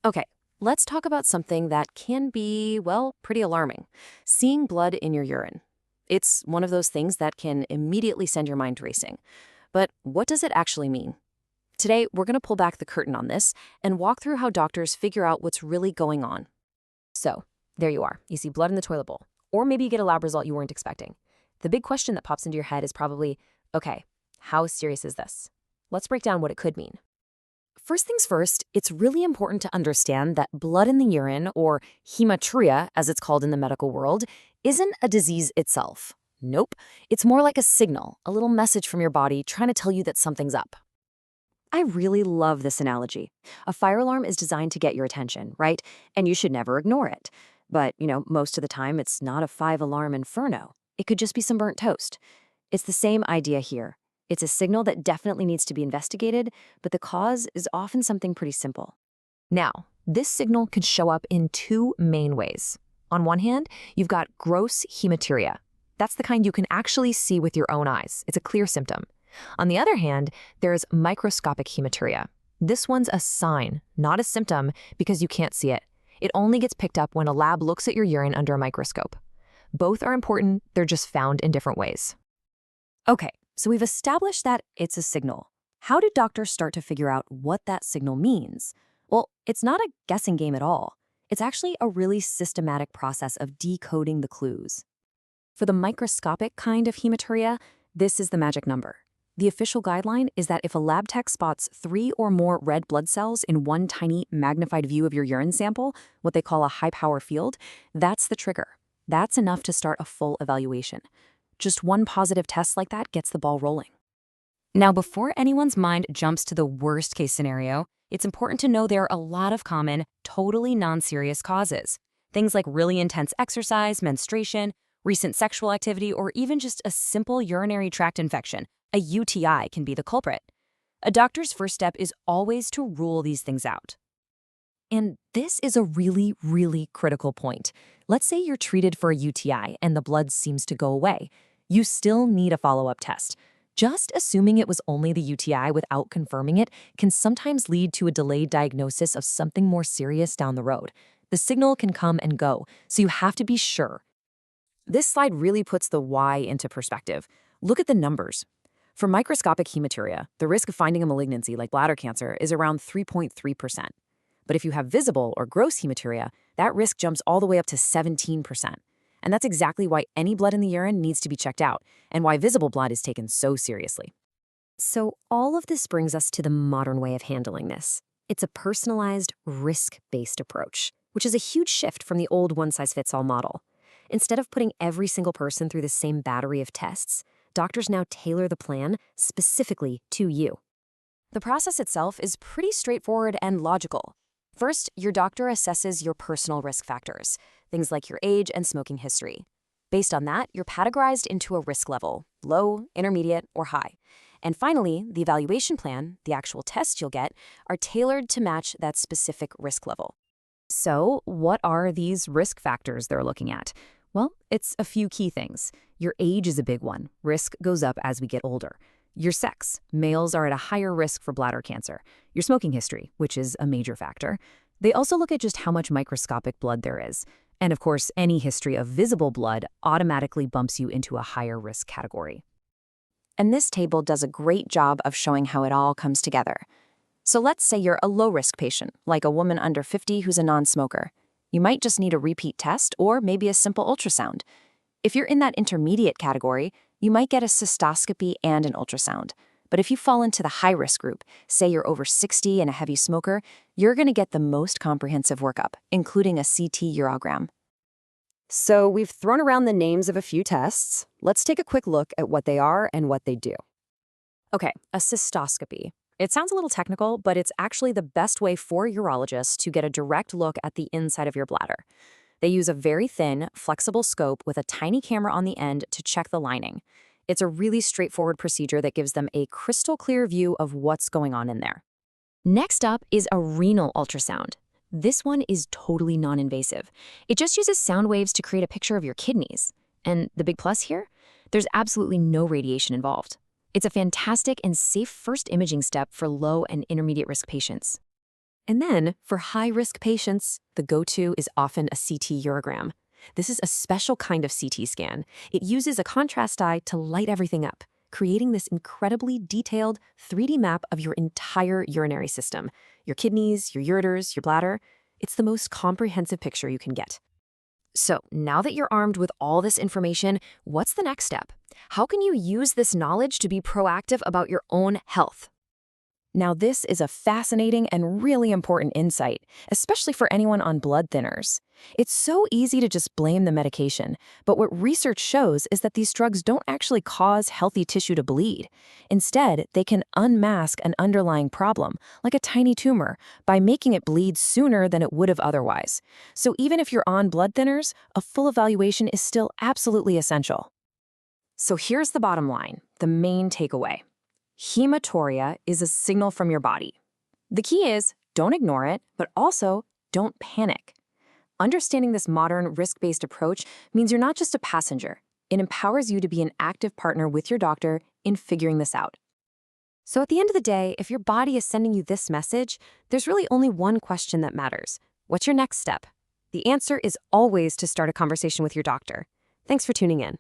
Okay, let's talk about something that can be, well, pretty alarming. Seeing blood in your urine. It's one of those things that can immediately send your mind racing. But what does it actually mean? Today, we're going to pull back the curtain on this and walk through how doctors figure out what's really going on. So, there you are. You see blood in the toilet bowl. Or maybe you get a lab result you weren't expecting. The big question that pops into your head is probably, okay, how serious is this? Let's break down what it could mean. First things first, it's really important to understand that blood in the urine, or hematuria as it's called in the medical world, isn't a disease itself. Nope. It's more like a signal, a little message from your body trying to tell you that something's up. I really love this analogy. A fire alarm is designed to get your attention, right? And you should never ignore it. But, most of the time it's not a 5-alarm inferno. It could just be some burnt toast. It's the same idea here. It's a signal that definitely needs to be investigated, but the cause is often something pretty simple. Now, this signal could show up in two main ways. On one hand, you've got gross hematuria. That's the kind you can actually see with your own eyes. It's a clear symptom. On the other hand, there's microscopic hematuria. This one's a sign, not a symptom, because you can't see it. It only gets picked up when a lab looks at your urine under a microscope. Both are important, they're just found in different ways. Okay, so we've established that it's a signal. How do doctors start to figure out what that signal means? Well, it's not a guessing game at all. It's actually a really systematic process of decoding the clues. For the microscopic kind of hematuria, this is the magic number. The official guideline is that if a lab tech spots 3 or more red blood cells in one tiny magnified view of your urine sample, what they call a high-power field, that's the trigger. That's enough to start a full evaluation. Just one positive test like that gets the ball rolling. Now, before anyone's mind jumps to the worst-case scenario, it's important to know there are a lot of common, totally non-serious causes. Things like really intense exercise, menstruation, recent sexual activity, or even just a simple urinary tract infection, a UTI, can be the culprit. A doctor's first step is always to rule these things out. And this is a really, really critical point. Let's say you're treated for a UTI and the blood seems to go away. You still need a follow-up test. Just assuming it was only the UTI without confirming it can sometimes lead to a delayed diagnosis of something more serious down the road. The signal can come and go, so you have to be sure. This slide really puts the why into perspective. Look at the numbers. For microscopic hematuria, the risk of finding a malignancy like bladder cancer is around 3.3%. But if you have visible or gross hematuria, that risk jumps all the way up to 17%. And that's exactly why any blood in the urine needs to be checked out, and why visible blood is taken so seriously. So all of this brings us to the modern way of handling this. It's a personalized, risk-based approach, which is a huge shift from the old one-size-fits-all model. Instead of putting every single person through the same battery of tests, doctors now tailor the plan specifically to you. The process itself is pretty straightforward and logical. First, your doctor assesses your personal risk factors, things like your age and smoking history. Based on that, you're categorized into a risk level, low, intermediate, or high. And finally, the evaluation plan, the actual tests you'll get, are tailored to match that specific risk level. So, what are these risk factors they're looking at? Well, it's a few key things. Your age is a big one. Risk goes up as we get older. Your sex. Males are at a higher risk for bladder cancer. Your smoking history, which is a major factor. They also look at just how much microscopic blood there is. And of course, any history of visible blood automatically bumps you into a higher risk category. And this table does a great job of showing how it all comes together. So let's say you're a low-risk patient, like a woman under 50 who's a non-smoker. You might just need a repeat test or maybe a simple ultrasound. If you're in that intermediate category, you might get a cystoscopy and an ultrasound. But if you fall into the high-risk group, say you're over 60 and a heavy smoker, you're going to get the most comprehensive workup, including a CT urogram. So we've thrown around the names of a few tests. Let's take a quick look at what they are and what they do. Okay, a cystoscopy. It sounds a little technical, but it's actually the best way for urologists to get a direct look at the inside of your bladder. They use a very thin, flexible scope with a tiny camera on the end to check the lining. It's a really straightforward procedure that gives them a crystal clear view of what's going on in there. Next up is a renal ultrasound. This one is totally non-invasive. It just uses sound waves to create a picture of your kidneys. And the big plus here? There's absolutely no radiation involved. It's a fantastic and safe first imaging step for low and intermediate risk patients. And then, for high-risk patients, the go-to is often a CT urogram. This is a special kind of CT scan. It uses a contrast dye to light everything up, creating this incredibly detailed 3D map of your entire urinary system, your kidneys, your ureters, your bladder. It's the most comprehensive picture you can get. So, now that you're armed with all this information, what's the next step? How can you use this knowledge to be proactive about your own health? Now, this is a fascinating and really important insight, especially for anyone on blood thinners. It's so easy to just blame the medication, but what research shows is that these drugs don't actually cause healthy tissue to bleed. Instead, they can unmask an underlying problem, like a tiny tumor, by making it bleed sooner than it would have otherwise. So even if you're on blood thinners, a full evaluation is still absolutely essential. So here's the bottom line, the main takeaway. Hematuria is a signal from your body. The key is, don't ignore it, but also don't panic. Understanding this modern risk-based approach means you're not just a passenger. It empowers you to be an active partner with your doctor in figuring this out. So at the end of the day, if your body is sending you this message, there's really only one question that matters. What's your next step? The answer is always to start a conversation with your doctor. Thanks for tuning in.